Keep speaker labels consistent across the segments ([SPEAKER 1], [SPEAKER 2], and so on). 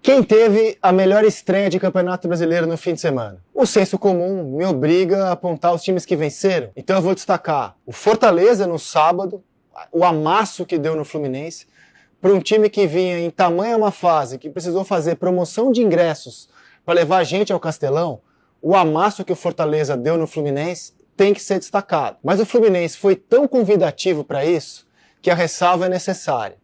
[SPEAKER 1] quem teve a melhor estreia de Campeonato Brasileiro no fim de semana? O senso comum me obriga a apontar os times que venceram. Então eu vou destacar o Fortaleza no sábado, o amasso que deu no Fluminense, para um time que vinha em tamanha uma fase, que precisou fazer promoção de ingressos para levar a gente ao Castelão, o amasso que o Fortaleza deu no Fluminense tem que ser destacado. Mas o Fluminense foi tão convidativo para isso que a ressalva é necessária.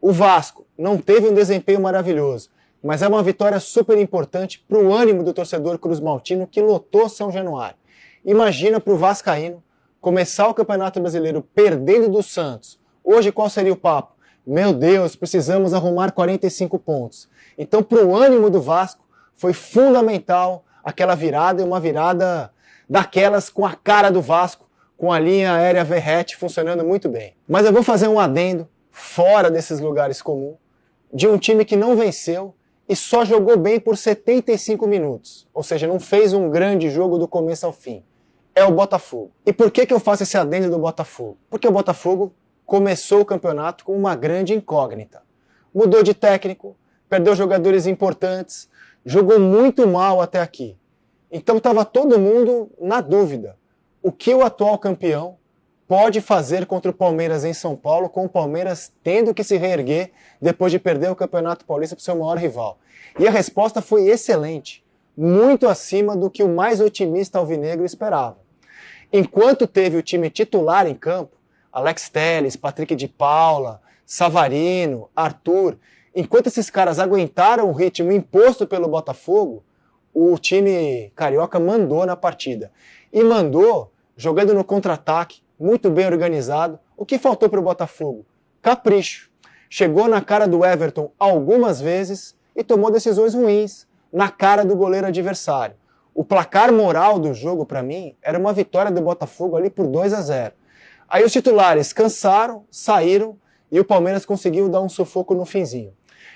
[SPEAKER 1] O Vasco não teve um desempenho maravilhoso, mas é uma vitória super importante para o ânimo do torcedor cruzmaltino que lotou São Januário. Imagina para o vascaíno começar o Campeonato Brasileiro perdendo do Santos. Hoje qual seria o papo? Meu Deus, precisamos arrumar 45 pontos. Então, para o ânimo do Vasco, foi fundamental aquela virada, e uma virada daquelas com a cara do Vasco, com a linha aérea Verrete funcionando muito bem. Mas eu vou fazer um adendo, fora desses lugares comuns, de um time que não venceu e só jogou bem por 75 minutos. Ou seja, não fez um grande jogo do começo ao fim. É o Botafogo. E por que eu faço esse adendo do Botafogo? Porque o Botafogo começou o campeonato com uma grande incógnita. Mudou de técnico, perdeu jogadores importantes, jogou muito mal até aqui. Então estava todo mundo na dúvida. O que o atual campeão pode fazer contra o Palmeiras em São Paulo, com o Palmeiras tendo que se reerguer depois de perder o Campeonato Paulista para o seu maior rival? E a resposta foi excelente, muito acima do que o mais otimista alvinegro esperava. Enquanto teve o time titular em campo, Alex Telles, Patrick de Paula, Savarino, Arthur, enquanto esses caras aguentaram o ritmo imposto pelo Botafogo, o time carioca mandou na partida. E mandou jogando no contra-ataque, muito bem organizado. O que faltou para o Botafogo? Capricho. Chegou na cara do Everton algumas vezes e tomou decisões ruins na cara do goleiro adversário. O placar moral do jogo, para mim, era uma vitória do Botafogo ali por 2-0. Aí os titulares cansaram, saíram e o Palmeiras conseguiu dar um sufoco no finzinho.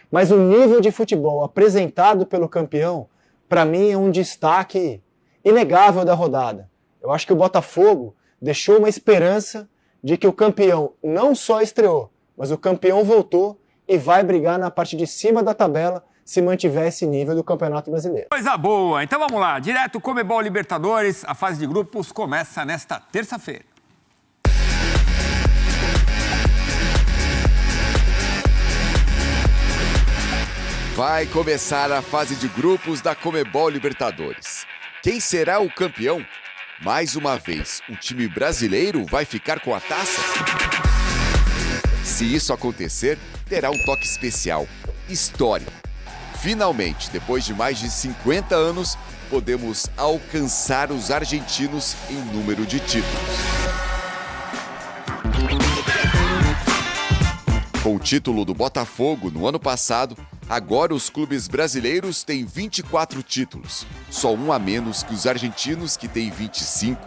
[SPEAKER 1] Mas o nível de futebol apresentado pelo campeão, para mim, é um destaque inegável da rodada. Eu acho que o Botafogo deixou uma esperança de que o campeão não só estreou, mas o campeão voltou e vai brigar na parte de cima da tabela se mantiver esse nível do Campeonato Brasileiro.
[SPEAKER 2] Coisa boa! Então vamos lá, direto Comebol Libertadores, a fase de grupos começa nesta terça-feira.
[SPEAKER 3] Vai começar a fase de grupos da Comebol Libertadores. Quem será o campeão? Mais uma vez, um time brasileiro vai ficar com a taça? Se isso acontecer, terá um toque especial, histórico. Finalmente, depois de mais de 50 anos, podemos alcançar os argentinos em número de títulos. Com o título do Botafogo no ano passado, agora os clubes brasileiros têm 24 títulos, só um a menos que os argentinos, que têm 25.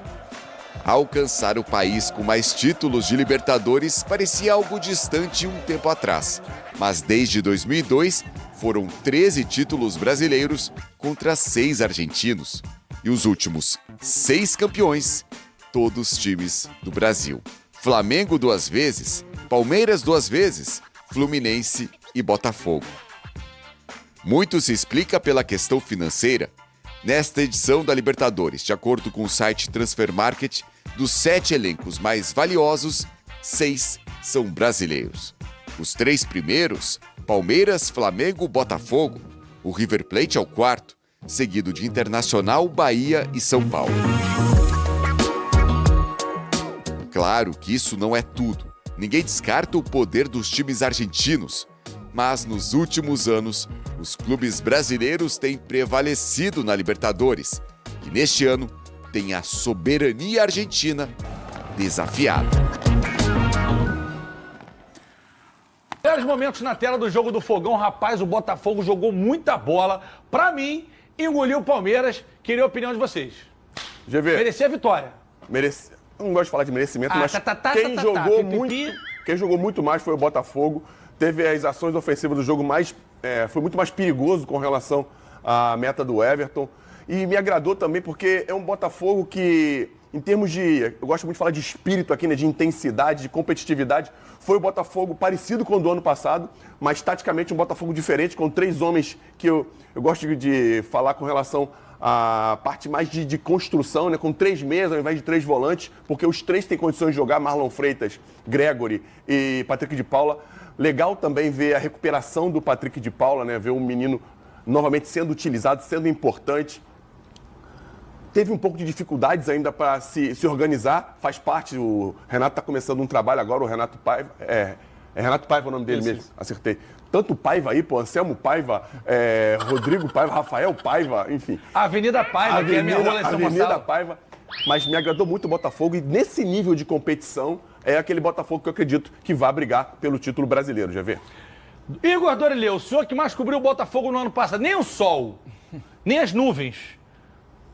[SPEAKER 3] Alcançar o país com mais títulos de Libertadores parecia algo distante um tempo atrás, mas desde 2002 foram 13 títulos brasileiros contra 6 argentinos. E os últimos 6 campeões, todos times do Brasil. Flamengo 2 vezes, Palmeiras 2 vezes, Fluminense e Botafogo. Muito se explica pela questão financeira. Nesta edição da Libertadores, de acordo com o site Transfer Market, dos 7 elencos mais valiosos, 6 são brasileiros. Os 3 primeiros, Palmeiras, Flamengo, Botafogo. O River Plate é o 4º, seguido de Internacional, Bahia e São Paulo. Claro que isso não é tudo. Ninguém descarta o poder dos times argentinos. Mas nos últimos anos, os clubes brasileiros têm prevalecido na Libertadores, que neste ano tem a soberania argentina desafiada.
[SPEAKER 4] Vários momentos na tela do jogo do Fogão, rapaz, o Botafogo jogou muita bola. Pra mim, engoliu o Palmeiras. Queria a opinião de vocês.
[SPEAKER 5] GV.
[SPEAKER 4] Merecia a vitória.
[SPEAKER 5] Eu não gosto de falar de merecimento, mas quem jogou muito mais foi o Botafogo. Teve as ações ofensivas do jogo foi muito mais perigoso com relação à meta do Everton. E me agradou também porque é um Botafogo que em termos de, eu gosto muito de falar de espírito aqui, né, de intensidade, de competitividade, foi o Botafogo parecido com o do ano passado, mas taticamente um Botafogo diferente, com 3 homens que eu gosto de falar com relação à parte mais de construção, né, com 3 meias ao invés de 3 volantes, porque os 3 têm condições de jogar, Marlon Freitas, Gregory e Patrick de Paula. Legal também ver a recuperação do Patrick de Paula, né, ver o menino novamente sendo utilizado, sendo importante. Teve um pouco de dificuldades ainda para se organizar, faz parte, o Renato está começando um trabalho agora, o Renato Paiva, Renato Paiva é o nome dele mesmo, acertei. Tanto Paiva aí, Anselmo Paiva, Rodrigo Paiva, Rafael Paiva, enfim.
[SPEAKER 4] Avenida Paiva, que é a minha rua em São
[SPEAKER 5] Avenida
[SPEAKER 4] Gonçalo.
[SPEAKER 5] Paiva, mas me agradou muito o Botafogo e nesse nível de competição é aquele Botafogo que eu acredito que vai brigar pelo título brasileiro, já vê?
[SPEAKER 4] Igor Dorileu, o senhor que mais cobriu o Botafogo no ano passado, nem o sol, nem as nuvens,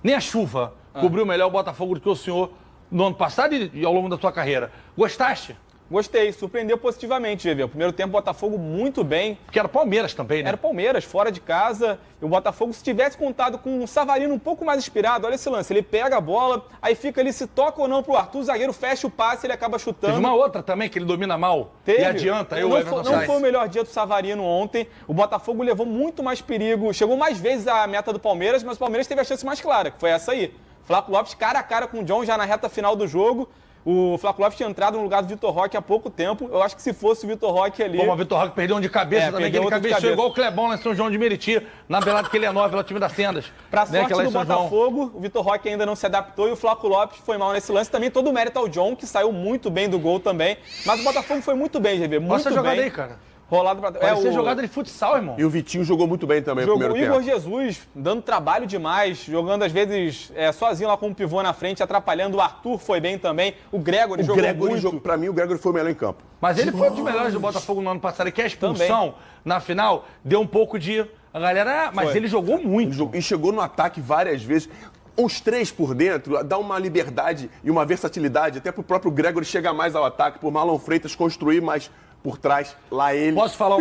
[SPEAKER 4] nem a chuva cobriu melhor o Botafogo do que o senhor no ano passado e ao longo da sua carreira. Gostaste?
[SPEAKER 6] Gostei, surpreendeu positivamente, GV. O primeiro tempo, o Botafogo muito bem.
[SPEAKER 4] Porque era Palmeiras também, né?
[SPEAKER 6] Era Palmeiras, fora de casa. E o Botafogo, se tivesse contado com um Savarino um pouco mais inspirado, olha esse lance, ele pega a bola, aí fica ali, se toca ou não pro Arthur, o zagueiro fecha o passe, ele acaba chutando.
[SPEAKER 4] Teve uma outra também que ele domina mal e adianta.
[SPEAKER 6] Não foi o melhor dia do Savarino ontem. O Botafogo levou muito mais perigo, chegou mais vezes à meta do Palmeiras, mas o Palmeiras teve a chance mais clara, que foi essa aí. Flávio Lopes cara a cara com o John já na reta final do jogo. O Flávio Lopes tinha entrado no lugar do Vitor Roque há pouco tempo. Eu acho que se fosse o Vitor Roque ali...
[SPEAKER 4] Como o Vitor Roque perdeu um de cabeça também, que ele cabeceou igual o Clebão lá em São João de Meriti, na belada que ele é 9, lá no time das Tendas.
[SPEAKER 6] Pra sorte do Botafogo, o Vitor Roque ainda não se adaptou e o Flávio Lopes foi mal nesse lance. Também todo o mérito ao John, que saiu muito bem do gol também. Mas o Botafogo foi muito bem, GV, muito
[SPEAKER 4] Nossa
[SPEAKER 6] bem.
[SPEAKER 4] Jogada aí, cara.
[SPEAKER 6] Rolado pra...
[SPEAKER 4] Parecia jogada de futsal, irmão.
[SPEAKER 5] E o Vitinho jogou muito bem também no primeiro tempo.
[SPEAKER 6] O Igor Jesus dando trabalho demais, jogando às vezes sozinho lá com um pivô na frente, atrapalhando. O Arthur foi bem também. O Gregory jogou muito.
[SPEAKER 5] Pra mim, o Gregory foi o melhor em campo.
[SPEAKER 4] Mas ele foi um dos melhores do Botafogo no ano passado. E que a expulsão na final deu um pouco de... A galera... Mas ele jogou muito.
[SPEAKER 5] E chegou no ataque várias vezes. Os 3 por dentro dá uma liberdade e uma versatilidade até pro próprio Gregory chegar mais ao ataque, pro Marlon Freitas construir mais por trás, lá ele...
[SPEAKER 4] Posso falar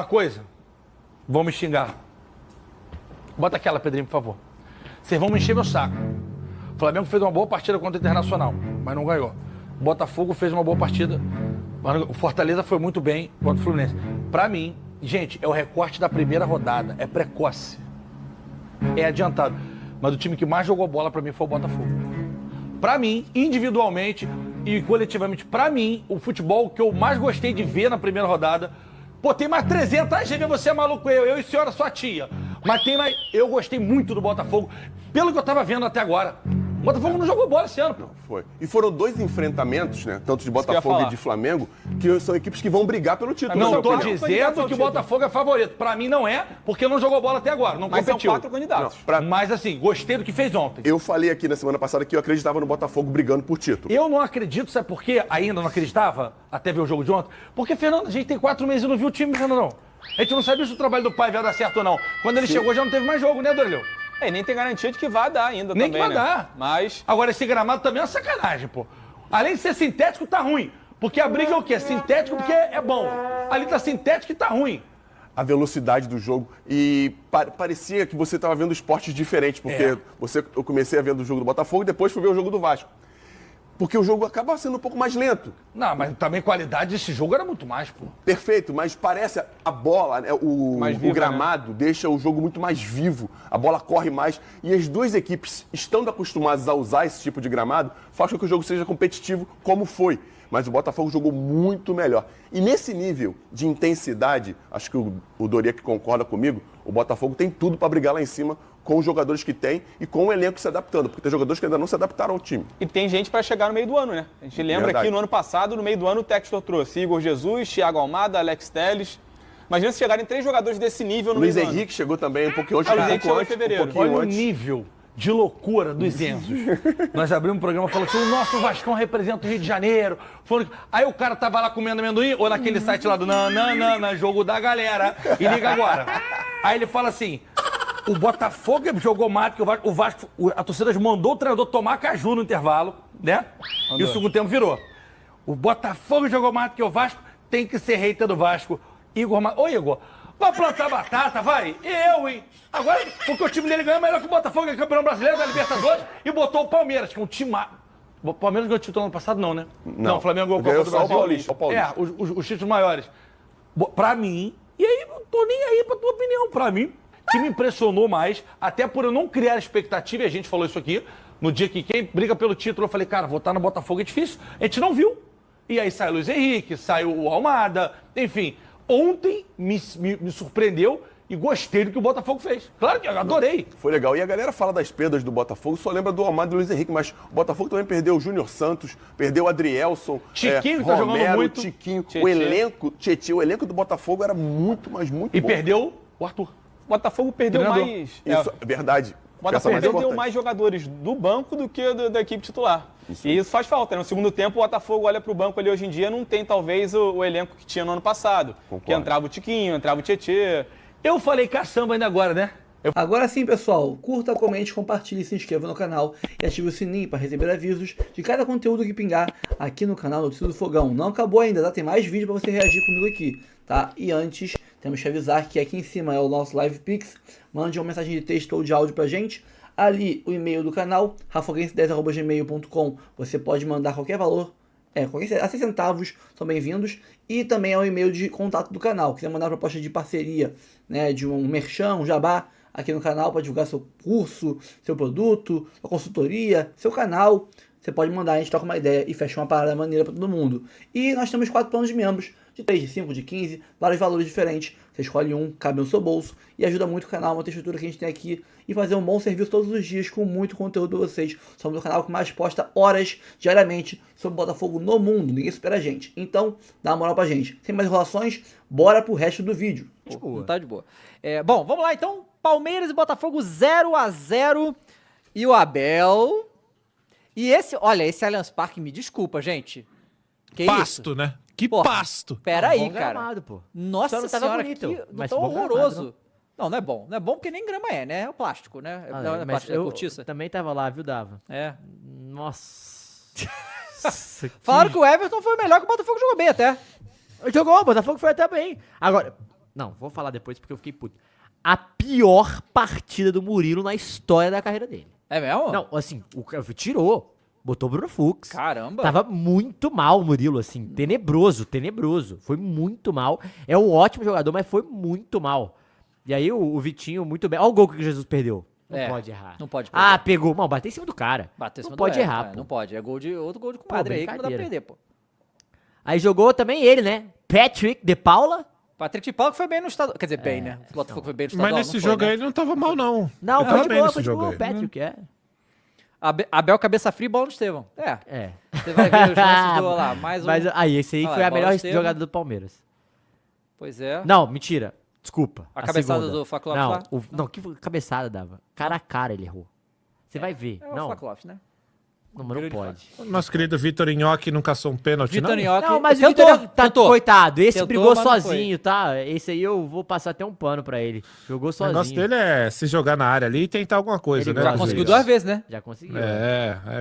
[SPEAKER 4] uma coisa? Vão me xingar. Bota aquela, Pedrinho, por favor. Vocês vão me encher meu saco. O Flamengo fez uma boa partida contra o Internacional, mas não ganhou. O Botafogo fez uma boa partida. O Fortaleza foi muito bem contra o Fluminense. Pra mim, gente, é o recorte da primeira rodada. É precoce. É adiantado. Mas o time que mais jogou bola pra mim foi o Botafogo. Pra mim, individualmente e coletivamente, pra mim, o futebol que eu mais gostei de ver na primeira rodada, pô, tem mais 300, ah, GV, você é maluco, eu e senhora, sua tia. Mas tem mais, eu gostei muito do Botafogo, pelo que eu tava vendo até agora. O Botafogo não jogou bola esse ano.
[SPEAKER 5] Não, foi. E foram 2 enfrentamentos, né, tanto de Botafogo e de Flamengo, que são equipes que vão brigar pelo título.
[SPEAKER 4] Não tô dizendo que o Botafogo é favorito. Pra mim não é, porque não jogou bola até agora, não competiu.
[SPEAKER 6] Mas são 4 candidatos.
[SPEAKER 4] Mas assim, gostei do que fez ontem.
[SPEAKER 5] Eu falei aqui na semana passada que eu acreditava no Botafogo brigando por título.
[SPEAKER 4] Eu não acredito, sabe por quê? Ainda não acreditava, até ver o jogo de ontem. Porque, Fernando, a gente tem 4 meses e não viu o time, Fernando. A gente não sabia se o trabalho do pai ia dar certo ou não. Quando ele chegou já não teve mais jogo, né, Dorileu?
[SPEAKER 6] Nem tem garantia de que vai dar ainda
[SPEAKER 4] nem
[SPEAKER 6] também,
[SPEAKER 4] que vai dar.
[SPEAKER 6] Mas...
[SPEAKER 4] Agora, esse gramado também é uma sacanagem, pô. Além de ser sintético, tá ruim. Porque a briga é o quê? Sintético porque é bom. Ali tá sintético e tá ruim.
[SPEAKER 5] A velocidade do jogo. E parecia que você estava vendo esportes diferentes, porque eu comecei a ver o jogo do Botafogo e depois fui ver o jogo do Vasco. Porque o jogo acaba sendo um pouco mais lento.
[SPEAKER 4] Não, mas também a qualidade desse jogo era muito mais, pô.
[SPEAKER 5] Perfeito, mas parece a bola, né, o gramado, deixa o jogo muito mais vivo. A bola corre mais. E as 2 equipes, estando acostumadas a usar esse tipo de gramado, faz com que o jogo seja competitivo, como foi. Mas o Botafogo jogou muito melhor. E nesse nível de intensidade, acho que o Doric concorda comigo, o Botafogo tem tudo para brigar lá em cima com os jogadores que tem e com o elenco se adaptando, porque tem jogadores que ainda não se adaptaram ao time.
[SPEAKER 6] E tem gente para chegar no meio do ano, né? A gente lembra que no ano passado, no meio do ano, o Textor trouxe Igor Jesus, Thiago Almada, Alex Telles. Imagina se chegarem 3 jogadores desse nível no meio do ano.
[SPEAKER 5] Luiz Henrique chegou também um pouquinho antes,
[SPEAKER 4] Olha o nível de loucura dos Enzos. Nós abrimos um programa falando assim, o nosso Vascão representa o Rio de Janeiro. Aí o cara tava lá comendo amendoim, ou naquele site lá do Nananana, jogo da galera, e liga agora. Aí ele fala assim, o Botafogo jogou mato, que o Vasco, a torcida mandou o treinador tomar caju no intervalo, né? E o segundo tempo virou. O Botafogo jogou mato, que o Vasco tem que ser hater do Vasco. Ô Igor, Vai plantar batata, vai. Eu, hein? Agora, porque o time dele ganhou melhor que o Botafogo, que é campeão brasileiro da Libertadores, e botou o Palmeiras, que é um time... O Palmeiras ganhou título ano passado, não, né? Não, o Flamengo ganhou
[SPEAKER 5] Ganhou
[SPEAKER 4] o
[SPEAKER 5] só o
[SPEAKER 4] Paulista.
[SPEAKER 5] Paulista.
[SPEAKER 4] Os títulos maiores. Pra mim, e aí não tô nem aí pra tua opinião, pra mim, que me impressionou mais, até por eu não criar expectativa, e a gente falou isso aqui, no dia que quem briga pelo título, eu falei, cara, votar no Botafogo é difícil, a gente não viu. E aí sai o Luiz Henrique, sai o Almada, enfim. Ontem me surpreendeu e gostei do que o Botafogo fez. Claro que eu adorei.
[SPEAKER 5] Foi legal. E a galera fala das perdas do Botafogo, só lembra do Almada e do Luiz Henrique, mas o Botafogo também perdeu o Júnior Santos, perdeu o Adrielson,
[SPEAKER 4] Tiquinho, que tá jogando
[SPEAKER 5] Romero,
[SPEAKER 4] muito.
[SPEAKER 5] Tiquinho.
[SPEAKER 6] Tietê.
[SPEAKER 5] O elenco do Botafogo era muito, mas muito
[SPEAKER 4] E
[SPEAKER 5] bom.
[SPEAKER 4] perdeu o Arthur.
[SPEAKER 6] O Botafogo perdeu
[SPEAKER 4] Treinador.
[SPEAKER 6] mais.
[SPEAKER 5] Isso, é verdade.
[SPEAKER 6] O Botafogo
[SPEAKER 5] Essa
[SPEAKER 6] perdeu
[SPEAKER 5] importante.
[SPEAKER 6] mais jogadores do banco do que da equipe titular. E isso faz falta. No segundo tempo, o Botafogo olha para o banco ali hoje em dia, não tem talvez o elenco que tinha no ano passado.
[SPEAKER 5] Concordo.
[SPEAKER 6] Que entrava o Tiquinho, entrava o Tietê.
[SPEAKER 4] Eu falei caçamba ainda agora, né?
[SPEAKER 7] Agora sim, pessoal, curta, comente, compartilhe, se inscreva no canal e ative o sininho para receber avisos de cada conteúdo que pingar aqui no canal Notícias do Fogão. Não acabou ainda, tá? Tem mais vídeo para você reagir comigo aqui, tá? E antes, temos que avisar que aqui em cima é o nosso Live Pix. Mande uma mensagem de texto ou de áudio pra gente. Ali, o e-mail do canal, rafoguense10@gmail.com. Você pode mandar qualquer valor, a 6 centavos são bem-vindos. E também é o e-mail de contato do canal. Quiser mandar proposta de parceria, né, de um merchan, um jabá aqui no canal para divulgar seu curso, seu produto, sua consultoria, seu canal, você pode mandar, a gente troca uma ideia e fecha uma parada maneira para todo mundo. E nós temos 4 planos de membros, de 3, de 5, de 15, vários valores diferentes. Você escolhe um, cabe no seu bolso e ajuda muito o canal, manter a estrutura que a gente tem aqui e fazer um bom serviço todos os dias com muito conteúdo para vocês. Somos o canal que mais posta horas diariamente sobre Botafogo no mundo, ninguém supera a gente. Então, dá uma moral pra gente. Sem mais enrolações, bora pro resto do vídeo.
[SPEAKER 8] Não tá de boa. Bom, vamos lá então. Palmeiras e Botafogo 0-0 e o Abel. E esse Allianz Parque, me desculpa, gente. Que
[SPEAKER 9] Pasto,
[SPEAKER 8] isso?
[SPEAKER 9] né? Que
[SPEAKER 8] Porra,
[SPEAKER 9] pasto.
[SPEAKER 8] Pera aí,
[SPEAKER 10] Bom
[SPEAKER 8] cara.
[SPEAKER 10] gramado, pô.
[SPEAKER 8] Nossa
[SPEAKER 10] Só não tava
[SPEAKER 8] senhora,
[SPEAKER 10] bonito,
[SPEAKER 8] que
[SPEAKER 10] mas
[SPEAKER 8] tão
[SPEAKER 10] bom gramado,
[SPEAKER 8] horroroso. Não é bom. Não é bom porque nem grama é, né? É o plástico, né?
[SPEAKER 10] Ah,
[SPEAKER 8] Não é
[SPEAKER 10] mas
[SPEAKER 8] plástico, é
[SPEAKER 10] eu
[SPEAKER 8] cortiça.
[SPEAKER 10] também tava lá, viu, Dava?
[SPEAKER 8] É.
[SPEAKER 10] Nossa.
[SPEAKER 8] Falaram que o Everton foi melhor que o Botafogo jogou bem até.
[SPEAKER 10] Jogou, o Botafogo foi até bem. Agora, não, vou falar depois porque eu fiquei puto. A pior partida do Murilo na história da carreira dele.
[SPEAKER 8] É mesmo?
[SPEAKER 10] Não, assim, tirou, botou o Bruno Fux.
[SPEAKER 8] Caramba.
[SPEAKER 10] Tava muito mal o Murilo, assim, tenebroso. Foi muito mal. É um ótimo jogador, mas foi muito mal. E aí o Vitinho, muito bem. Olha o gol que o Jesus perdeu. Não pode errar.
[SPEAKER 8] Não pode perder.
[SPEAKER 10] Ah, pegou. Não, bateu em cima do cara.
[SPEAKER 8] Bateu em cima
[SPEAKER 10] não
[SPEAKER 8] do
[SPEAKER 10] pode
[SPEAKER 8] Everton,
[SPEAKER 10] errar, pô.
[SPEAKER 8] Não pode. É outro gol de comadre aí que não dá pra
[SPEAKER 10] brincadeira.
[SPEAKER 8] perder, pô.
[SPEAKER 10] Aí jogou também ele, né? Patrick de Paula.
[SPEAKER 8] Patrick de Paulo que foi bem no estado. Quer dizer, bem, né? O Botafogo foi bem no estadual.
[SPEAKER 9] Mas nesse
[SPEAKER 8] não foi,
[SPEAKER 9] jogo
[SPEAKER 8] né?
[SPEAKER 9] aí ele não tava mal, não.
[SPEAKER 10] Não,
[SPEAKER 9] Ele
[SPEAKER 10] foi
[SPEAKER 9] tava
[SPEAKER 10] de
[SPEAKER 9] bem
[SPEAKER 10] boa,
[SPEAKER 9] nesse
[SPEAKER 10] foi de
[SPEAKER 9] jogo
[SPEAKER 10] boa.
[SPEAKER 9] aí.
[SPEAKER 10] Patrick, é.
[SPEAKER 8] Abel cabeça fria e bola no Estevão. É.
[SPEAKER 10] É.
[SPEAKER 8] Você vai ver os lances do lá. Mais um.
[SPEAKER 10] Mas aí, esse aí
[SPEAKER 8] Olha lá,
[SPEAKER 10] foi a
[SPEAKER 8] bola
[SPEAKER 10] melhor
[SPEAKER 8] Estevam.
[SPEAKER 10] jogada do Palmeiras.
[SPEAKER 8] Pois é.
[SPEAKER 10] Não, mentira. Desculpa.
[SPEAKER 8] A cabeçada
[SPEAKER 10] segunda.
[SPEAKER 8] do Flá lá?
[SPEAKER 10] Não, que cabeçada dava? Cara a cara ele errou. Você vai ver.
[SPEAKER 8] É o
[SPEAKER 10] Não,
[SPEAKER 8] Flá, né?
[SPEAKER 10] não, mas não pode.
[SPEAKER 9] Nosso querido Vitor Nhoque não caçou um pênalti,
[SPEAKER 8] Vitor
[SPEAKER 9] não?
[SPEAKER 8] Nhoque.
[SPEAKER 10] Não, mas o
[SPEAKER 8] tentou,
[SPEAKER 10] Vitor tá,
[SPEAKER 8] tentou.
[SPEAKER 10] coitado. Esse
[SPEAKER 8] Tentou,
[SPEAKER 10] brigou
[SPEAKER 8] mas não
[SPEAKER 10] sozinho, tá? Esse aí eu vou passar até um pano pra ele. Jogou
[SPEAKER 9] O
[SPEAKER 10] sozinho.
[SPEAKER 9] negócio dele é se jogar na área ali e tentar alguma coisa,
[SPEAKER 10] Ele
[SPEAKER 9] né?
[SPEAKER 8] Já
[SPEAKER 9] às
[SPEAKER 8] conseguiu
[SPEAKER 9] vezes.
[SPEAKER 8] 2 vezes, né?
[SPEAKER 10] Já conseguiu.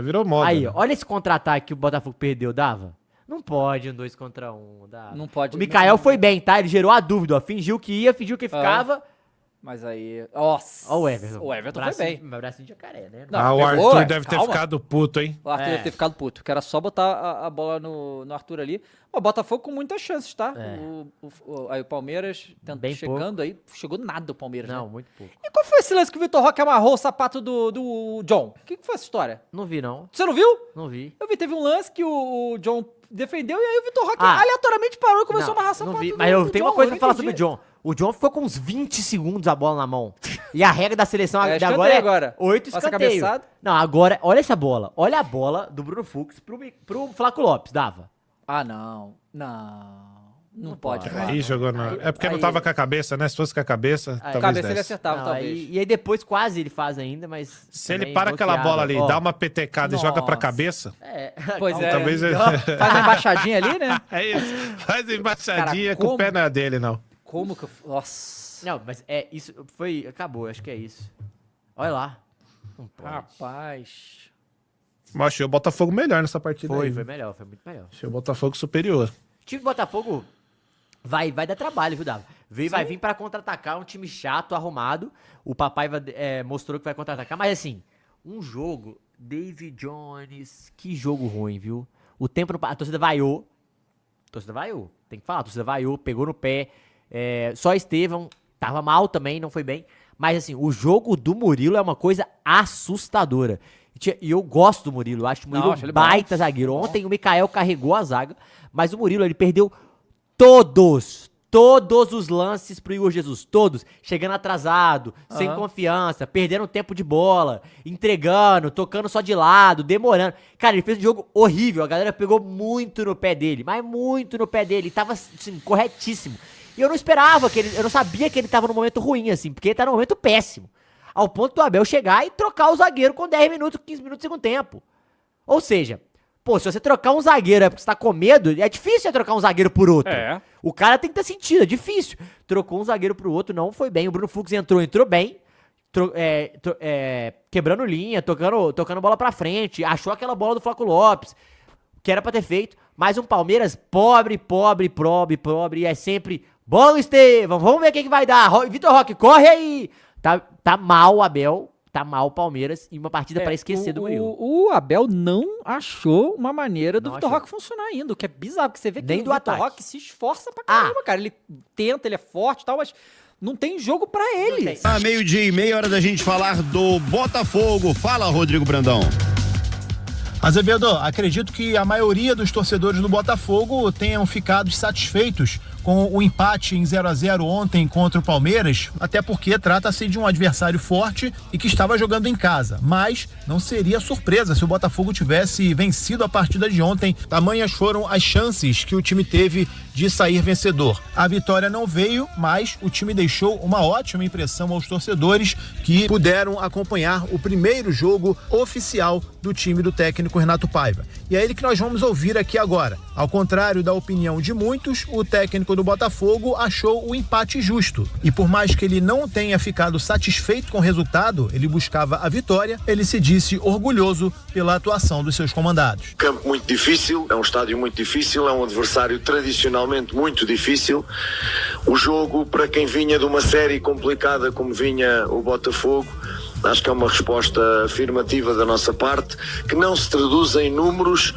[SPEAKER 9] Virou moda.
[SPEAKER 10] Aí,
[SPEAKER 9] né?
[SPEAKER 10] ó, olha esse contra-ataque que o Botafogo perdeu, Dava. Não pode um 2 contra 1, Dava.
[SPEAKER 8] Não pode.
[SPEAKER 10] O Mikael foi bem, tá? Ele gerou a dúvida, ó. Fingiu que ia, fingiu que ficava.
[SPEAKER 8] Mas aí. Nossa.
[SPEAKER 10] Ó o Everton.
[SPEAKER 8] O Everton
[SPEAKER 10] Braço-
[SPEAKER 8] foi bem.
[SPEAKER 10] Braço de jacaré, né?
[SPEAKER 8] Não,
[SPEAKER 9] o
[SPEAKER 8] pegou,
[SPEAKER 9] Arthur deve ter
[SPEAKER 8] calma.
[SPEAKER 9] ficado puto, hein?
[SPEAKER 8] O Arthur deve ter ficado puto, que era só botar a bola no Arthur ali. O Botafogo com muitas chances, tá?
[SPEAKER 10] É.
[SPEAKER 8] Aí o Palmeiras
[SPEAKER 10] Bem
[SPEAKER 8] chegando aí. Chegou nada o Palmeiras,
[SPEAKER 10] Não,
[SPEAKER 8] né?
[SPEAKER 10] muito pouco.
[SPEAKER 8] E qual foi esse lance que o Vitor Roque amarrou o sapato do John? O que foi essa história?
[SPEAKER 10] Não vi, não.
[SPEAKER 8] Você não viu?
[SPEAKER 10] Não vi.
[SPEAKER 8] Eu vi, teve um lance que o John defendeu e aí o Vitor Roque
[SPEAKER 10] Ah.
[SPEAKER 8] aleatoriamente parou e começou
[SPEAKER 10] Não,
[SPEAKER 8] a amarrar o
[SPEAKER 10] não
[SPEAKER 8] sapato
[SPEAKER 10] vi.
[SPEAKER 8] do
[SPEAKER 10] Mas eu
[SPEAKER 8] do
[SPEAKER 10] tenho
[SPEAKER 8] John,
[SPEAKER 10] uma coisa
[SPEAKER 8] eu
[SPEAKER 10] pra falar
[SPEAKER 8] não
[SPEAKER 10] sobre o
[SPEAKER 8] entendi.
[SPEAKER 10] John. O John ficou com uns 20 segundos a bola na mão. E a regra da seleção
[SPEAKER 8] É,
[SPEAKER 10] de
[SPEAKER 8] escanteio
[SPEAKER 10] agora é
[SPEAKER 8] agora.
[SPEAKER 10] 8
[SPEAKER 8] Passa
[SPEAKER 10] escanteios.
[SPEAKER 8] cabeçada.
[SPEAKER 10] Não, agora, olha essa bola. Olha a bola do Bruno Fux pro Flaco Lopes, Dava.
[SPEAKER 8] Ah, não. Não pode. falar,
[SPEAKER 9] Aí
[SPEAKER 8] não.
[SPEAKER 9] jogou na... É porque não
[SPEAKER 10] aí-
[SPEAKER 9] tava com a cabeça, né? Se fosse com a cabeça,
[SPEAKER 10] Aí-
[SPEAKER 9] talvez
[SPEAKER 8] Cabeça ele
[SPEAKER 9] desse.
[SPEAKER 8] acertava,
[SPEAKER 10] Não,
[SPEAKER 8] talvez.
[SPEAKER 10] e aí depois quase ele faz ainda, mas...
[SPEAKER 9] Se ele
[SPEAKER 10] também
[SPEAKER 9] para aquela
[SPEAKER 10] bloqueado.
[SPEAKER 9] bola ali,
[SPEAKER 10] Ó,
[SPEAKER 9] dá uma petecada e joga pra
[SPEAKER 8] Nossa.
[SPEAKER 9] cabeça,
[SPEAKER 10] É,
[SPEAKER 8] Pois é.
[SPEAKER 9] talvez ele...
[SPEAKER 8] Faz uma embaixadinha ali, né?
[SPEAKER 9] É isso. Faz embaixadinha
[SPEAKER 8] Cara,
[SPEAKER 9] com o
[SPEAKER 8] como-
[SPEAKER 9] pé não é dele, não.
[SPEAKER 8] Como que eu... Nossa.
[SPEAKER 10] Não, mas é isso, foi... Acabou, acho que é isso. Olha lá. Não pode.
[SPEAKER 8] Rapaz.
[SPEAKER 9] Mas achei o Botafogo melhor nessa partida aí.
[SPEAKER 10] Foi melhor, foi muito melhor.
[SPEAKER 9] Achei o Botafogo superior.
[SPEAKER 10] O time do Botafogo vai dar trabalho, viu, Dava? Vai vir pra contra-atacar, um time chato, arrumado. O papai mostrou que vai contra-atacar, mas assim, um jogo, David Jones, que jogo ruim, viu? O tempo, a torcida vaiou, tem que falar, a torcida vaiou, pegou no pé, só Estevão, tava mal também, não foi bem, mas assim, o jogo do Murilo é uma coisa assustadora. E eu gosto do Murilo, eu acho o Murilo baita zagueiro. Ontem o Mikael carregou a zaga, mas o Murilo, ele perdeu todos os lances pro Igor Jesus, todos, chegando atrasado, sem confiança, perdendo tempo de bola, entregando, tocando só de lado, demorando. Cara, ele fez um jogo horrível, a galera pegou muito no pé dele, mas muito no pé dele, tava, assim, corretíssimo. E eu não esperava eu não sabia que ele tava num momento ruim, assim, porque ele tá num momento péssimo. Ao ponto do Abel chegar e trocar o zagueiro com 10 minutos, 15 minutos do segundo tempo. Ou seja, pô, se você trocar um zagueiro porque você tá com medo, é difícil você trocar um zagueiro por outro. O cara tem que ter sentido, é difícil. Trocou um zagueiro pro outro, não foi bem. O Bruno Fux entrou bem, quebrando linha, tocando bola pra frente, achou aquela bola do Flaco Lopes, que era pra ter feito. Mas um Palmeiras pobre, e é sempre, bola, Estevão, vamos ver o que vai dar. Vitor Roque, corre aí. Tá mal o Abel, tá mal o Palmeiras em uma partida pra esquecer do Murilo.
[SPEAKER 8] O Abel não achou uma maneira do Vitor Roque funcionar ainda, o que é bizarro, porque você vê que o Vitor Roque se esforça pra caramba, cara. Ele tenta, ele é forte e tal, mas não tem jogo pra ele.
[SPEAKER 11] Meio-dia e meia, hora da gente falar do Botafogo. Fala, Rodrigo Brandão.
[SPEAKER 12] Azevedo, acredito que a maioria dos torcedores do Botafogo tenham ficado satisfeitos com o empate em 0-0 ontem contra o Palmeiras, até porque trata-se de um adversário forte e que estava jogando em casa. Mas não seria surpresa se o Botafogo tivesse vencido a partida de ontem. Tamanhas foram as chances que o time teve de sair vencedor. A vitória não veio, mas o time deixou uma ótima impressão aos torcedores que puderam acompanhar o primeiro jogo oficial do time do técnico Renato Paiva. E é ele que nós vamos ouvir aqui agora. Ao contrário da opinião de muitos, o técnico do Botafogo achou o empate justo. E por mais que ele não tenha ficado satisfeito com o resultado, ele buscava a vitória, ele se disse orgulhoso pela atuação dos seus comandados.
[SPEAKER 13] Campo muito difícil, é um estádio muito difícil, é um adversário tradicionalmente muito difícil. O jogo, para quem vinha de uma série complicada como vinha o Botafogo, acho que é uma resposta afirmativa da nossa parte, que não se traduz em números,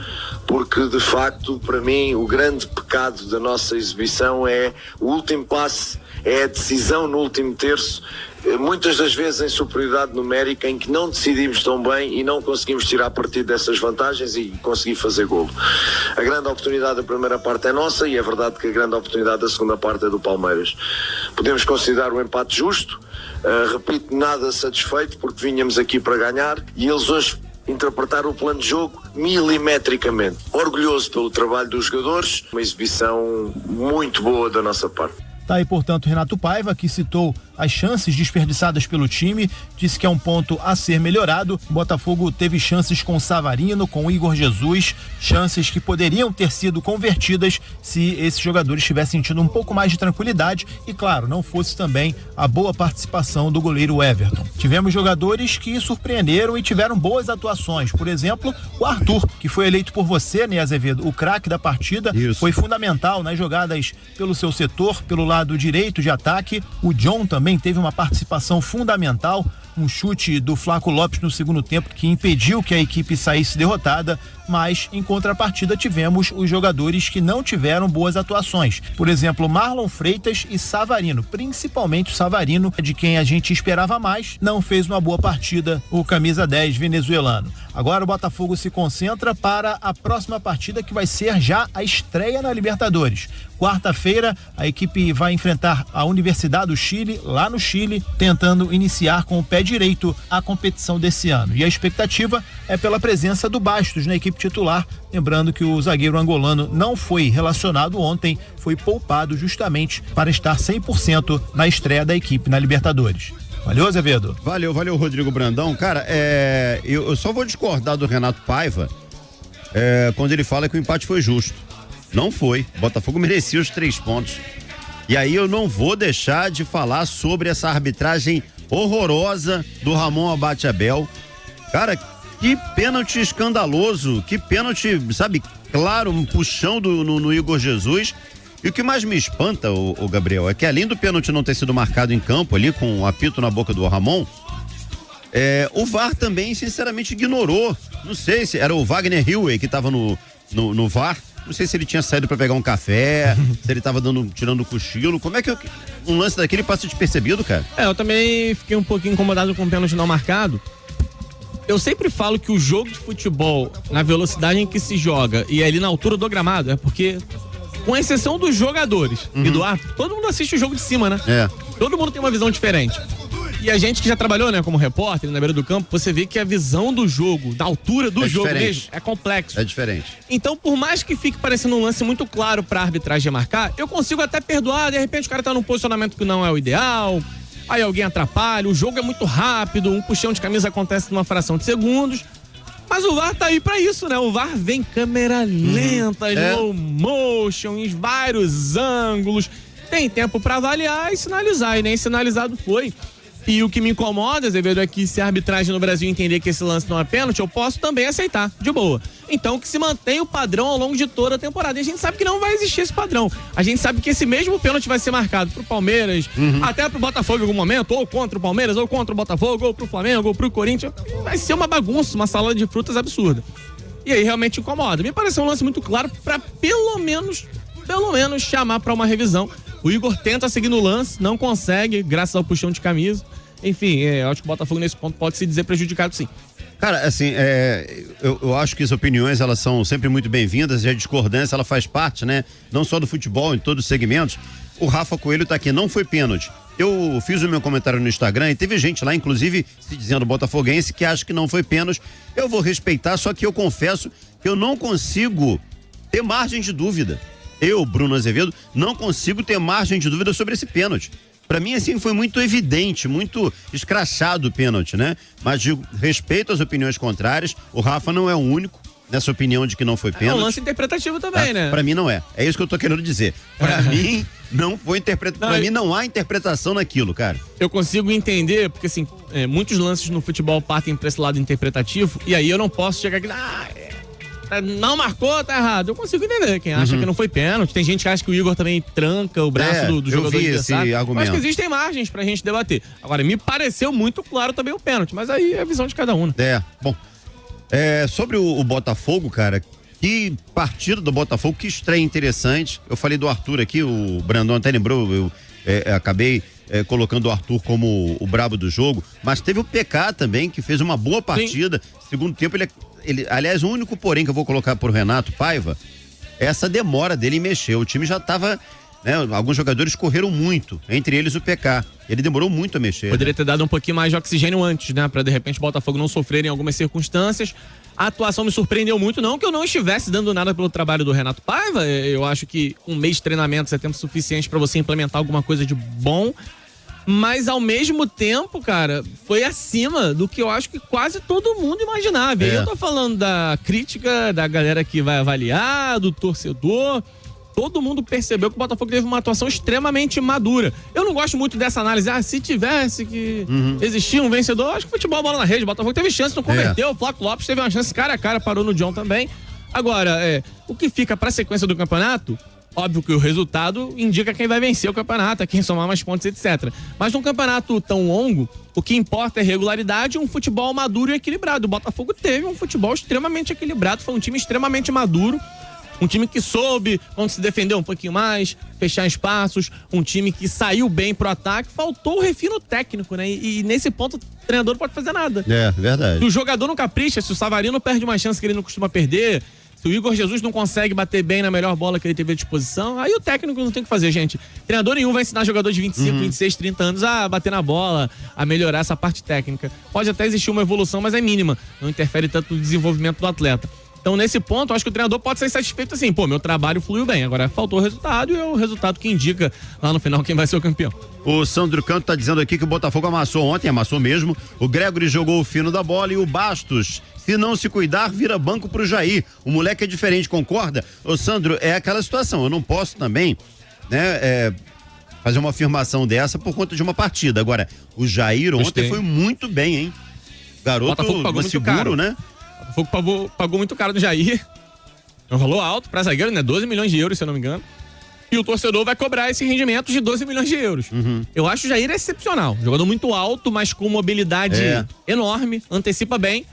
[SPEAKER 13] porque de facto, para mim, o grande pecado da nossa exibição é o último passe, é a decisão no último terço, muitas das vezes em superioridade numérica, em que não decidimos tão bem e não conseguimos tirar partido dessas vantagens e conseguir fazer golo. A grande oportunidade da primeira parte é nossa e é verdade que a grande oportunidade da segunda parte é do Palmeiras. Podemos considerar o empate justo, repito, nada satisfeito, porque vinhamos aqui para ganhar e eles hoje interpretaram o plano de jogo milimetricamente. Orgulhoso pelo trabalho dos jogadores, uma exibição muito boa da nossa parte.
[SPEAKER 12] Tá aí, portanto, Renato Paiva, que citou as chances desperdiçadas pelo time, disse que é um ponto a ser melhorado. O Botafogo teve chances com Savarino, com Igor Jesus, chances que poderiam ter sido convertidas se esses jogadores tivessem tido um pouco mais de tranquilidade e, claro, não fosse também a boa participação do goleiro Everton. Tivemos jogadores que surpreenderam e tiveram boas atuações. Por exemplo, o Arthur, que foi eleito por você, né, Azevedo, o craque da partida. Isso. Foi fundamental nas jogadas pelo seu setor, pelo lado direito de ataque. O John também teve uma participação fundamental, um chute do Flaco Lopes no segundo tempo que impediu que a equipe saísse derrotada, mas em contrapartida tivemos os jogadores que não tiveram boas atuações. Por exemplo, Marlon Freitas e Savarino, principalmente o Savarino, de quem a gente esperava mais, não fez uma boa partida, o camisa 10 venezuelano. Agora o Botafogo se concentra para a próxima partida, que vai ser já a estreia na Libertadores. Quarta-feira, a equipe vai enfrentar a Universidade do Chile, lá no Chile, tentando iniciar com o pé direito a competição desse ano. E a expectativa é pela presença do Bastos na equipe titular. Lembrando que o zagueiro angolano não foi relacionado ontem, foi poupado justamente para estar 100% na estreia da equipe na Libertadores. Valeu, Azevedo.
[SPEAKER 11] Valeu, Rodrigo Brandão. Cara, eu só vou discordar do Renato Paiva quando ele fala que o empate foi justo. Não foi. O Botafogo merecia os 3 pontos. E aí eu não vou deixar de falar sobre essa arbitragem horrorosa do Ramon Abate Abel. Cara, que pênalti escandaloso, que pênalti, sabe, claro, um puxão no Igor Jesus. E o que mais me espanta, o Gabriel, é que além do pênalti não ter sido marcado em campo ali, com o apito na boca do Ramon, o VAR também, sinceramente, ignorou. Não sei se era o Wagner Hilley que estava no VAR. Não sei se ele tinha saído para pegar um café, se ele tava tirando cochilo. Como é que um lance daquele passa despercebido, cara?
[SPEAKER 14] Eu também fiquei um pouquinho incomodado com o pênalti não marcado. Eu sempre falo que o jogo de futebol, na velocidade em que se joga e ali na altura do gramado, é porque, com exceção dos jogadores e do árbitro, todo mundo assiste o jogo de cima, né? Todo mundo tem uma visão diferente. E a gente que já trabalhou, né, como repórter na beira do campo, você vê que a visão do jogo, da altura do jogo mesmo, é complexo.
[SPEAKER 11] É diferente.
[SPEAKER 14] Então, por mais que fique parecendo um lance muito claro pra arbitragem marcar, eu consigo até perdoar, de repente o cara tá num posicionamento que não é o ideal, aí alguém atrapalha, o jogo é muito rápido, um puxão de camisa acontece numa fração de segundos. Mas o VAR tá aí pra isso, né? O VAR vem câmera lenta, slow motion, em vários ângulos. Tem tempo pra avaliar e sinalizar, e nem sinalizado foi. E o que me incomoda, Azevedo, é que se a arbitragem no Brasil entender que esse lance não é pênalti, eu posso também aceitar, de boa. Então que se mantenha o padrão ao longo de toda a temporada. E a gente sabe que não vai existir esse padrão. A gente sabe que esse mesmo pênalti vai ser marcado pro Palmeiras, até pro Botafogo em algum momento, ou contra o Palmeiras, ou contra o Botafogo, ou pro Flamengo, ou pro Corinthians. Vai ser uma bagunça, uma salada de frutas absurda. E aí realmente incomoda. Me pareceu um lance muito claro pra pelo menos chamar pra uma revisão. O Igor tenta seguir no lance, não consegue, graças ao puxão de camisa. Enfim, eu acho que o Botafogo nesse ponto pode se dizer prejudicado, sim.
[SPEAKER 11] Cara, assim, eu acho que as opiniões, elas são sempre muito bem-vindas, e a discordância, ela faz parte, né? Não só do futebol, em todos os segmentos. O Rafa Coelho tá aqui, não foi pênalti. Eu fiz o meu comentário no Instagram e teve gente lá, inclusive, se dizendo botafoguense, que acha que não foi pênalti. Eu vou respeitar, só que eu confesso que eu não consigo ter margem de dúvida. Eu, Bruno Azevedo, não consigo ter margem de dúvida sobre esse pênalti. Pra mim, assim, foi muito evidente, muito escrachado o pênalti, né? Mas digo, respeito às opiniões contrárias. O Rafa não é o único nessa opinião de que não foi pênalti.
[SPEAKER 14] É um lance interpretativo também, né?
[SPEAKER 11] Pra mim não é. É isso que eu tô querendo dizer. Pra mim, não foi interpretação. Pra mim não há interpretação naquilo, cara.
[SPEAKER 14] Eu consigo entender, porque assim, muitos lances no futebol partem pra esse lado interpretativo, e aí eu não posso chegar aqui, não marcou, tá errado. Eu consigo entender quem acha que não foi pênalti. Tem gente que acha que o Igor também tranca o braço do jogador adversário. Mas que existem margens pra gente debater. Agora, me pareceu muito claro também o pênalti, mas aí é a visão de cada um, né?
[SPEAKER 11] Bom. Sobre o Botafogo, cara, que partida do Botafogo, que estreia interessante. Eu falei do Arthur aqui, o Brandão até lembrou, eu acabei colocando o Arthur como o brabo do jogo, mas teve o PK também, que fez uma boa partida. Sim. Segundo tempo, aliás, o único porém que eu vou colocar pro Renato Paiva é essa demora dele em mexer. O time já tava, né, alguns jogadores correram muito, entre eles o PK. Ele demorou muito a mexer.
[SPEAKER 14] Poderia ter dado um pouquinho mais de oxigênio antes, né, pra de repente o Botafogo não sofrer em algumas circunstâncias. A atuação me surpreendeu muito, não que eu não estivesse dando nada pelo trabalho do Renato Paiva. Eu acho que um mês de treinamento é tempo suficiente pra você implementar alguma coisa de bom. Mas ao mesmo tempo, cara, foi acima do que eu acho que quase todo mundo imaginava. E aí eu tô falando da crítica, da galera que vai avaliar, do torcedor. Todo mundo percebeu que o Botafogo teve uma atuação extremamente madura. Eu não gosto muito dessa análise. Se tivesse que existir um vencedor, acho que o futebol bola na rede. O Botafogo teve chance, não converteu. O Flávio Lopes teve uma chance cara a cara, parou no John também. Agora, o que fica pra sequência do campeonato... Óbvio que o resultado indica quem vai vencer o campeonato, quem somar mais pontos, etc. Mas num campeonato tão longo, o que importa é regularidade e um futebol maduro e equilibrado. O Botafogo teve um futebol extremamente equilibrado, foi um time extremamente maduro, um time que soube, quando se defendeu um pouquinho mais, fechar espaços, um time que saiu bem pro ataque, faltou o refino técnico, né? E nesse ponto o treinador não pode fazer nada.
[SPEAKER 11] Verdade.
[SPEAKER 14] Se o jogador não capricha, se o Savarino perde uma chance que ele não costuma perder... Se o Igor Jesus não consegue bater bem na melhor bola que ele teve à disposição, aí o técnico não tem o que fazer, gente. Treinador nenhum vai ensinar jogador de 25, 26, 30 anos a bater na bola, a melhorar essa parte técnica. Pode até existir uma evolução, mas é mínima. Não interfere tanto no desenvolvimento do atleta. Então, nesse ponto, eu acho que o treinador pode ser satisfeito assim, meu trabalho fluiu bem. Agora, faltou o resultado e é o resultado que indica lá no final quem vai ser o campeão.
[SPEAKER 11] O Sandro Canto tá dizendo aqui que o Botafogo amassou ontem, amassou mesmo. O Gregory jogou o fino da bola e o Bastos, se não se cuidar, vira banco pro Jair. O moleque é diferente, concorda? Ô Sandro, é aquela situação, eu não posso também, né, fazer uma afirmação dessa por conta de uma partida. Agora, o Jair ontem foi muito bem, hein? Garoto seguro,
[SPEAKER 14] caro,
[SPEAKER 11] né?
[SPEAKER 14] O Botafogo pagou muito caro do Jair. Um valor alto pra zagueiro, né? 12 milhões de euros, se eu não me engano. E o torcedor vai cobrar esse rendimento de 12 milhões de euros. Eu acho o Jair excepcional. Jogador muito alto, mas com mobilidade enorme, antecipa bem.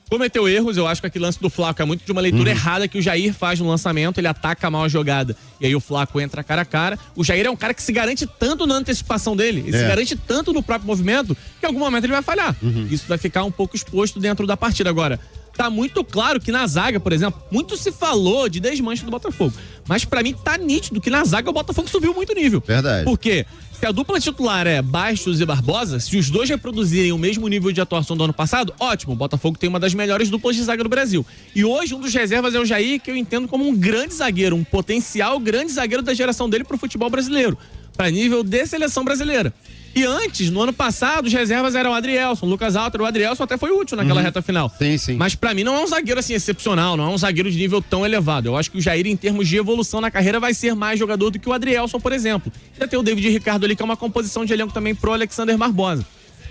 [SPEAKER 14] Cometeu erros, eu acho que aquele lance do Flaco é muito de uma leitura errada que o Jair faz no lançamento, ele ataca mal a jogada e aí o Flaco entra cara a cara. O Jair é um cara que se garante tanto na antecipação dele, ele se garante tanto no próprio movimento que em algum momento ele vai falhar. Isso vai ficar um pouco exposto dentro da partida. Agora, tá muito claro que na zaga, por exemplo, muito se falou de desmanche do Botafogo, mas pra mim tá nítido que na zaga o Botafogo subiu muito nível.
[SPEAKER 11] Verdade.
[SPEAKER 14] Por quê? Se a dupla titular é Bastos e Barbosa, se os dois reproduzirem o mesmo nível de atuação do ano passado, ótimo, o Botafogo tem uma das melhores duplas de zaga do Brasil. E hoje um dos reservas é o Jair, que eu entendo como um grande zagueiro, um potencial grande zagueiro da geração dele pro futebol brasileiro, pra nível de seleção brasileira. E antes, no ano passado, os reservas eram o Adrielson, o Lucas Alter. O Adrielson até foi útil naquela reta final.
[SPEAKER 11] Sim.
[SPEAKER 14] Mas pra mim não é um zagueiro assim excepcional, não é um zagueiro de nível tão elevado. Eu acho que o Jair, em termos de evolução na carreira, vai ser mais jogador do que o Adrielson, por exemplo. Ainda tem o David Ricardo ali, que é uma composição de elenco também pro Alexander Barbosa.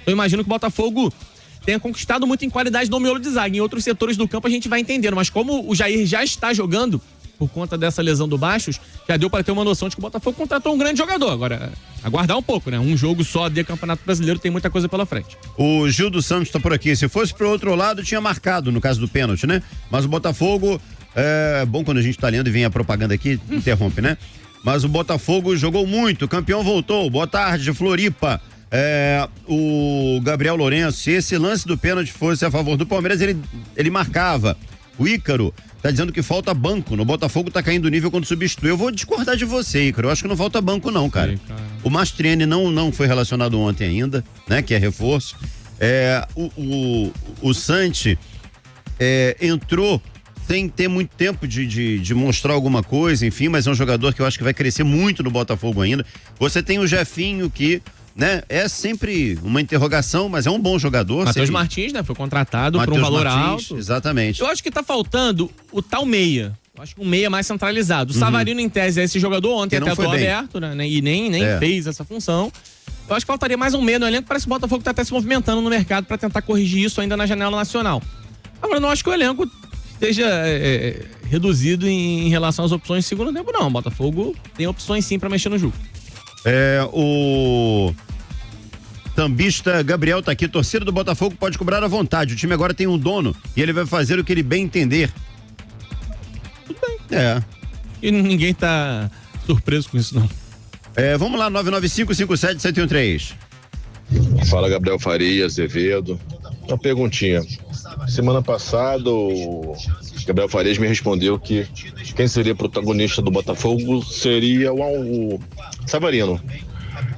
[SPEAKER 14] Eu imagino que o Botafogo tenha conquistado muito em qualidade no miolo de zaga. Em outros setores do campo a gente vai entendendo. Mas como o Jair já está jogando, por conta dessa lesão do Bastos, já deu para ter uma noção de que o Botafogo contratou um grande jogador. Agora, aguardar um pouco, né? Um jogo só de Campeonato Brasileiro tem muita coisa pela frente.
[SPEAKER 11] O Gil dos Santos tá por aqui. Se fosse pro outro lado, tinha marcado, no caso do pênalti, né? Mas o Botafogo, é bom quando a gente tá lendo e vem a propaganda aqui, interrompe, né? Mas o Botafogo jogou muito, o campeão voltou. Boa tarde, Floripa. O Gabriel Lourenço, se esse lance do pênalti fosse a favor do Palmeiras, ele marcava. O Ícaro tá dizendo que falta banco. No Botafogo tá caindo o nível quando substitui. Eu vou discordar de você, Ícaro. Eu acho que não falta banco, não, cara. O Mastriani não foi relacionado ontem ainda, né? Que é reforço. O Santi entrou sem ter muito tempo de mostrar alguma coisa, enfim, mas é um jogador que eu acho que vai crescer muito no Botafogo ainda. Você tem o Jefinho que, né, é sempre uma interrogação, mas é um bom jogador.
[SPEAKER 14] Matheus Martins, né, foi contratado por um valor alto.
[SPEAKER 11] Exatamente.
[SPEAKER 14] Eu acho que tá faltando o tal meia. Eu acho que um meia mais centralizado. O Savarino, em tese, é esse jogador. Ontem até atuou aberto, né, e nem fez essa função. Eu acho que faltaria mais um meia no elenco. Parece que o Botafogo tá até se movimentando no mercado para tentar corrigir isso ainda na janela nacional. Agora, eu não acho que o elenco esteja reduzido em relação às opções de segundo tempo, não. O Botafogo tem opções sim para mexer no jogo.
[SPEAKER 11] O tambista Gabriel tá aqui. Torcida do Botafogo pode cobrar à vontade. O time agora tem um dono e ele vai fazer o que ele bem entender.
[SPEAKER 14] Tudo bem. E ninguém tá surpreso com isso, não.
[SPEAKER 11] Vamos lá, 99557-713.
[SPEAKER 15] Fala, Gabriel Farias, Azevedo. Uma perguntinha. Semana passada, o Gabriel Farias me respondeu que quem seria protagonista do Botafogo seria o Savarino.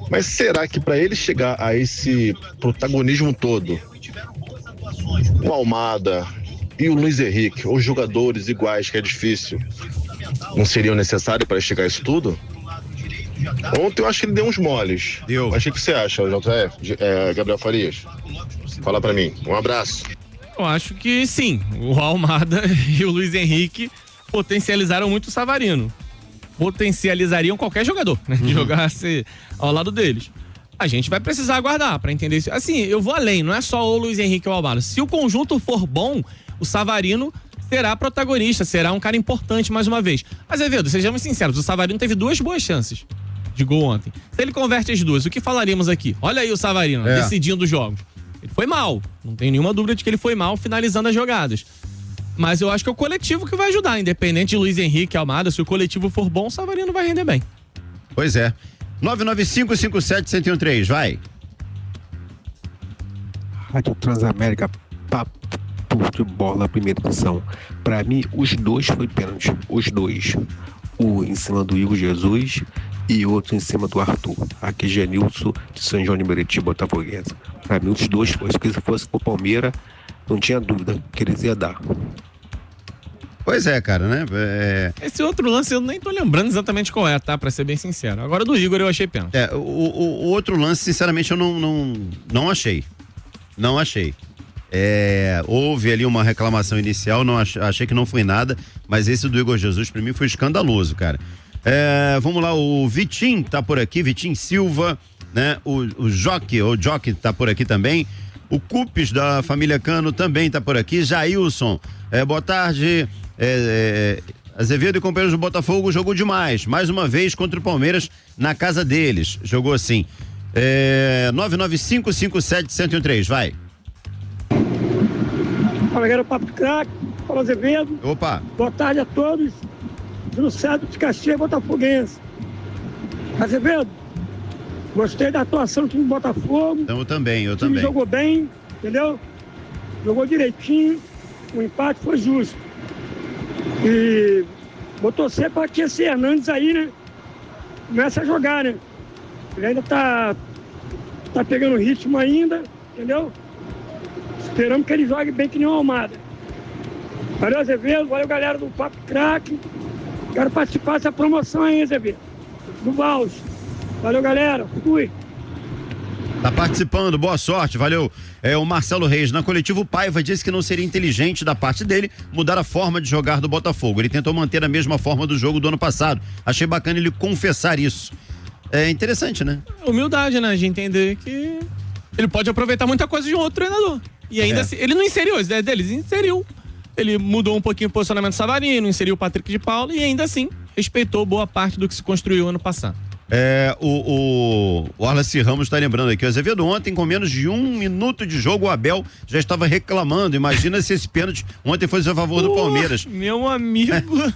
[SPEAKER 15] Mas será que para ele chegar a esse protagonismo todo, o Almada e o Luiz Henrique, os jogadores iguais, que é difícil, não seriam necessários para chegar a isso tudo? Ontem eu acho que ele deu uns moles. Mas o que você acha, Gabriel Farias? Fala para mim. Um abraço.
[SPEAKER 14] Eu acho que sim. O Almada e o Luiz Henrique potencializaram muito o Savarino. Potencializariam qualquer jogador, né? Que jogasse ao lado deles. A gente vai precisar aguardar pra entender isso. Assim, eu vou além, não é só o Luiz Henrique ou o Almada. Se o conjunto for bom, o Savarino será protagonista, será um cara importante mais uma vez. Azevedo, sejamos sinceros, o Savarino teve 2 boas chances de gol ontem. Se ele converte as 2, o que falaríamos aqui? Olha aí o Savarino decidindo os jogos. Ele foi mal, não tem nenhuma dúvida de que ele foi mal finalizando as jogadas. Mas eu acho que é o coletivo que vai ajudar, independente de Luiz Henrique e Almada. Se o coletivo for bom, o Savarino vai render bem.
[SPEAKER 11] Pois é. 99557-713, vai.
[SPEAKER 16] Rádio Transamérica, papo de bola, primeira edição. Pra mim, os dois foi pênalti. Os dois. Um em cima do Igor Jesus e outro em cima do Arthur. Aqui, Genilson de São João de Meriti, Botafoguense. Pra mim, os dois foi. Porque se fosse pro Palmeiras, não tinha dúvida que eles iam dar.
[SPEAKER 11] Pois é, cara, né?
[SPEAKER 14] Esse outro lance eu nem tô lembrando exatamente qual é, tá? Pra ser bem sincero. Agora do Igor eu achei pênalti.
[SPEAKER 11] O outro lance, sinceramente, eu não achei. Não achei. Houve ali uma reclamação inicial, não achei que não foi nada, mas esse do Igor Jesus pra mim foi escandaloso, cara. Vamos lá, o Vitinho tá por aqui, Vitinho Silva, né? O Jockey tá por aqui também. O Cupes da família Cano também tá por aqui. Jailson, boa tarde. Azevedo e companheiros do Botafogo jogou demais. Mais uma vez contra o Palmeiras na casa deles. Jogou assim. 99557-1013, vai.
[SPEAKER 17] Fala, galera, Papo Craque. Fala, Azevedo.
[SPEAKER 11] Opa.
[SPEAKER 17] Boa tarde a todos. Júlio César de Caxias, Botafoguense. Azevedo, gostei da atuação do time do Botafogo.
[SPEAKER 11] Então, eu também.
[SPEAKER 17] O time jogou bem, entendeu? Jogou direitinho. O empate foi justo. E vou torcer para que esse Hernandes aí, né? Comece a jogar, né? Ele ainda tá pegando ritmo ainda, entendeu? Esperamos que ele jogue bem que nem o Almada. Valeu, Azevedo. Valeu, galera do Papo Craque. Quero participar dessa promoção aí, Azevedo. Do Baus. Valeu, galera. Fui.
[SPEAKER 11] Tá participando, boa sorte, valeu. O Marcelo Reis, na coletiva, o Paiva disse que não seria inteligente da parte dele mudar a forma de jogar do Botafogo. Ele tentou manter a mesma forma do jogo do ano passado. Achei bacana ele confessar isso. É interessante, né?
[SPEAKER 14] Humildade, né? De entender que ele pode aproveitar muita coisa de um outro treinador. E ainda assim, ele não inseriu as ideias dele, inseriu. Ele mudou um pouquinho o posicionamento do Savarino, inseriu o Patrick de Paula e ainda assim respeitou boa parte do que se construiu ano passado.
[SPEAKER 11] O Wallace Ramos tá lembrando aqui, o Azevedo ontem com menos de 1 minuto de jogo, o Abel já estava reclamando, imagina se esse pênalti ontem fosse a favor do Palmeiras.
[SPEAKER 14] Meu amigo.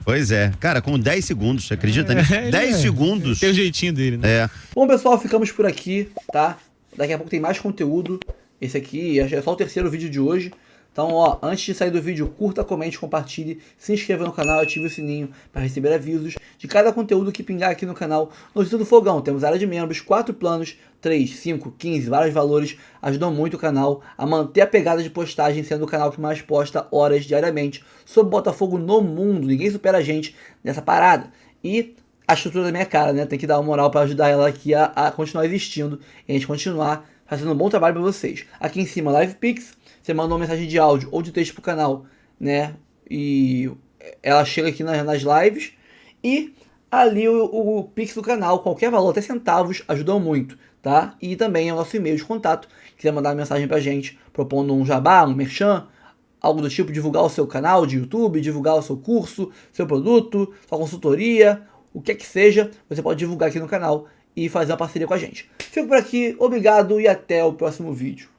[SPEAKER 11] Pois é, cara, com 10 segundos, você acredita nisso? 10 segundos.
[SPEAKER 14] Tem o jeitinho dele, né?
[SPEAKER 7] Bom, pessoal, ficamos por aqui, tá? Daqui a pouco tem mais conteúdo. Esse aqui é só o terceiro vídeo de hoje. Então, ó, antes de sair do vídeo, curta, comente, compartilhe, se inscreva no canal, ative o sininho para receber avisos de cada conteúdo que pingar aqui no canal. Notícia do Fogão, temos área de membros, 4 planos, 3, 5, 15, vários valores, ajudam muito o canal a manter a pegada de postagem, sendo o canal que mais posta horas diariamente sobre Botafogo no mundo. Ninguém supera a gente nessa parada. E a estrutura da minha cara, né? Tem que dar uma moral para ajudar ela aqui a continuar existindo e a gente continuar fazendo um bom trabalho para vocês. Aqui em cima, LivePix. Você manda uma mensagem de áudio ou de texto pro canal, né? E ela chega aqui nas lives. E ali o Pix do canal, qualquer valor, até centavos, ajudam muito, tá? E também é o nosso e-mail de contato. Quiser mandar uma mensagem pra gente, propondo um jabá, um merchan, algo do tipo, divulgar o seu canal de YouTube, divulgar o seu curso, seu produto, sua consultoria, o que é que seja, você pode divulgar aqui no canal e fazer uma parceria com a gente. Fico por aqui, obrigado e até o próximo vídeo.